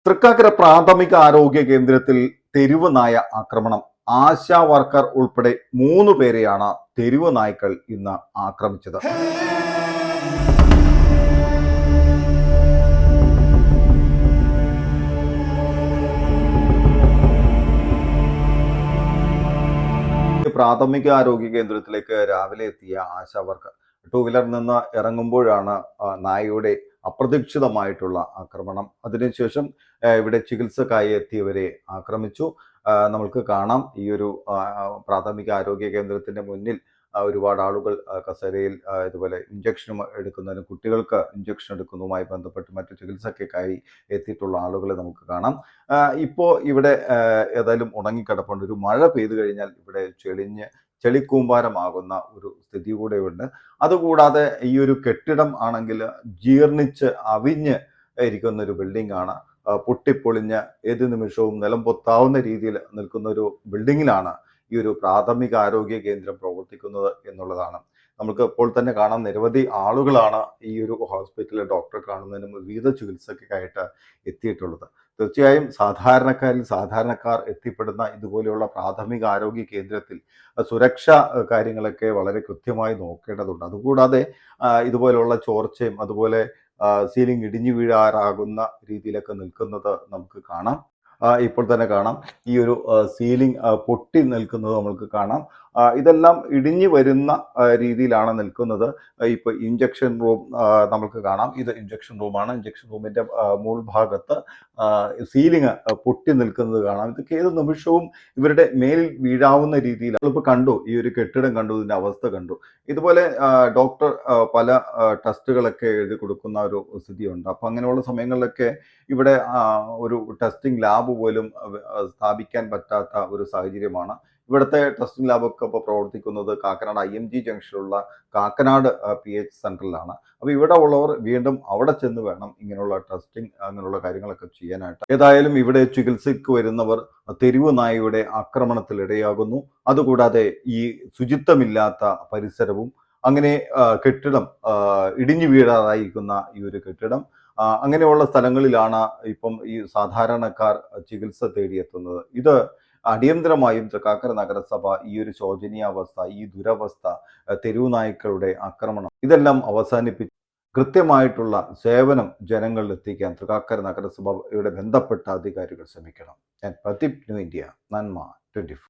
തൃക്കാക്കര പ്രാഥമിക ആരോഗ്യ കേന്ദ്രത്തിൽ തെരുവ് നായ ആക്രമണം. ആശാ വർക്കർ ഉൾപ്പെടെ 3 പേരെയാണ് തെരുവ് നായ്ക്കൾ ഇന്ന് ആക്രമിച്ചത്. പ്രാഥമിക ആരോഗ്യ കേന്ദ്രത്തിലേക്ക് രാവിലെ എത്തിയ ആശാ വർക്കർ ടൂ വീലറിൽ നിന്ന് ഇറങ്ങുമ്പോഴാണ് നായയുടെ അപ്രതീക്ഷിതമായിട്ടുള്ള ആക്രമണം. അതിനുശേഷം ഇവിടെ ചികിത്സക്കായി എത്തിയവരെ ആക്രമിച്ചു. നമുക്ക് കാണാം ഈ ഒരു പ്രാഥമിക ആരോഗ്യ കേന്ദ്രത്തിന്റെ മുന്നിൽ ഒരുപാട് ആളുകൾ കസേരയിൽ ഇതുപോലെ ഇഞ്ചക്ഷനും എടുക്കുന്നതിന്, കുട്ടികൾക്ക് ഇഞ്ചക്ഷൻ എടുക്കുന്നതുമായി ബന്ധപ്പെട്ട് മറ്റു ചികിത്സയ്ക്കായി എത്തിയിട്ടുള്ള ആളുകളെ നമുക്ക് കാണാം. ഇപ്പോൾ ഇവിടെ ഏതായാലും ഉണങ്ങിക്കിടപ്പുണ്ട്. ഒരു മഴ പെയ്തു കഴിഞ്ഞാൽ ഇവിടെ ചെളിക്കൂമ്പാരമാകുന്ന ഒരു സ്ഥിതി കൂടെയുണ്ട്. അതുകൂടാതെ ഈ ഒരു കെട്ടിടം ആണെങ്കിൽ ജീർണിച്ച് അവിഞ്ഞ് ഇരിക്കുന്ന ഒരു ബിൽഡിംഗ് ആണ്. പൊട്ടിപ്പൊളിഞ്ഞ് ഏത് നിമിഷവും നിലം പൊത്താവുന്ന രീതിയിൽ നിൽക്കുന്ന ഒരു ബിൽഡിങ്ങിലാണ് ഈ ഒരു പ്രാഥമിക ആരോഗ്യ കേന്ദ്രം പ്രവർത്തിക്കുന്നത് എന്നുള്ളതാണ്. നമുക്ക് ഇപ്പോൾ തന്നെ കാണാം, നിരവധി ആളുകളാണ് ഈ ഒരു ഹോസ്പിറ്റലിൽ ഡോക്ടറെ കാണുന്നതിനും വിവിധ ചികിത്സയ്ക്കായിട്ട് എത്തിയിട്ടുള്ളത്. തീർച്ചയായും സാധാരണക്കാർ എത്തിപ്പെടുന്ന ഇതുപോലെയുള്ള പ്രാഥമിക ആരോഗ്യ കേന്ദ്രത്തിൽ സുരക്ഷാ കാര്യങ്ങളൊക്കെ വളരെ കൃത്യമായി നോക്കേണ്ടതുണ്ട്. അതുകൂടാതെ ഇതുപോലെയുള്ള ചോർച്ചയും അതുപോലെ സീലിംഗ് ഇടിഞ്ഞു വീഴാറാകുന്ന രീതിയിലൊക്കെ നിൽക്കുന്നത് നമുക്ക് കാണാം. ഇപ്പോൾ തന്നെ കാണാം, ഈ ഒരു സീലിംഗ് പൊട്ടി നിൽക്കുന്നത് നമുക്ക് കാണാം. ഇതെല്ലാം ഇടിഞ്ഞു വരുന്ന രീതിയിലാണ് നിൽക്കുന്നത്. ഇപ്പോൾ ഇഞ്ചക്ഷൻ റൂം നമുക്ക് കാണാം. ഇത് ഇഞ്ചക്ഷൻ റൂമാണ്. ഇഞ്ചക്ഷൻ റൂമിൻ്റെ മുകൾ ഭാഗത്ത് സീലിംഗ് പൊട്ടി നിൽക്കുന്നത് കാണാം. ഇതൊക്കെ ഏത് നിമിഷവും ഇവരുടെ മേലിൽ വീഴാവുന്ന രീതിയിൽ നമ്മളിപ്പോൾ കണ്ടു. ഈ ഒരു കെട്ടിടം കണ്ടു, ഇതിൻ്റെ അവസ്ഥ കണ്ടു. ഇതുപോലെ ഡോക്ടർ പല ടെസ്റ്റുകളൊക്കെ എഴുതി കൊടുക്കുന്ന ഒരു സ്ഥിതിയുണ്ട്. അപ്പോൾ അങ്ങനെയുള്ള സമയങ്ങളിലൊക്കെ ഇവിടെ ഒരു ടെസ്റ്റിംഗ് ലാബ് പോലും സ്ഥാപിക്കാൻ പറ്റാത്ത ഒരു സാഹചര്യമാണ്. ഇവിടുത്തെ ടെസ്റ്റിംഗ് ലാബൊക്കെ ഇപ്പോൾ പ്രവർത്തിക്കുന്നത് കാക്കനാട് IMG ജംഗ്ഷനിലുള്ള കാക്കനാട് PH സെന്ററിലാണ്. അപ്പോൾ ഇവിടെ ഉള്ളവർ വീണ്ടും അവിടെ ചെന്ന് വേണം ഇങ്ങനെയുള്ള ടെസ്റ്റിംഗ് അങ്ങനെയുള്ള കാര്യങ്ങളൊക്കെ ചെയ്യാനായിട്ട്. ഏതായാലും ഇവിടെ ചികിത്സയ്ക്ക് വരുന്നവർ തെരുവ് നായയുടെ ആക്രമണത്തിൽ ഇടയാകുന്നു. അതുകൂടാതെ ഈ ശുചിത്വമില്ലാത്ത പരിസരവും അങ്ങനെ കെട്ടിടം ഇടിഞ്ഞു വീഴാതായിരിക്കുന്ന ഈ ഒരു കെട്ടിടം അങ്ങനെയുള്ള സ്ഥലങ്ങളിലാണ് ഇപ്പം ഈ സാധാരണക്കാർ ചികിത്സ തേടിയെത്തുന്നത്. ഇത് അടിയന്തരമായും തൃക്കാക്കര നഗരസഭ ഈ ഒരു ശോചനീയാവസ്ഥ, ഈ ദുരവസ്ഥ, തെരുവു നായ്ക്കളുടെ ആക്രമണം ഇതെല്ലാം അവസാനിപ്പിച്ച് കൃത്യമായിട്ടുള്ള സേവനം ജനങ്ങളിൽ എത്തിക്കാൻ തൃക്കാക്കര നഗരസഭയുടെ ബന്ധപ്പെട്ട അധികാരികൾ ശ്രമിക്കണം. ഞാൻ പ്രദീപ്, ന്യൂ ഇന്ത്യ, നന്മ 24.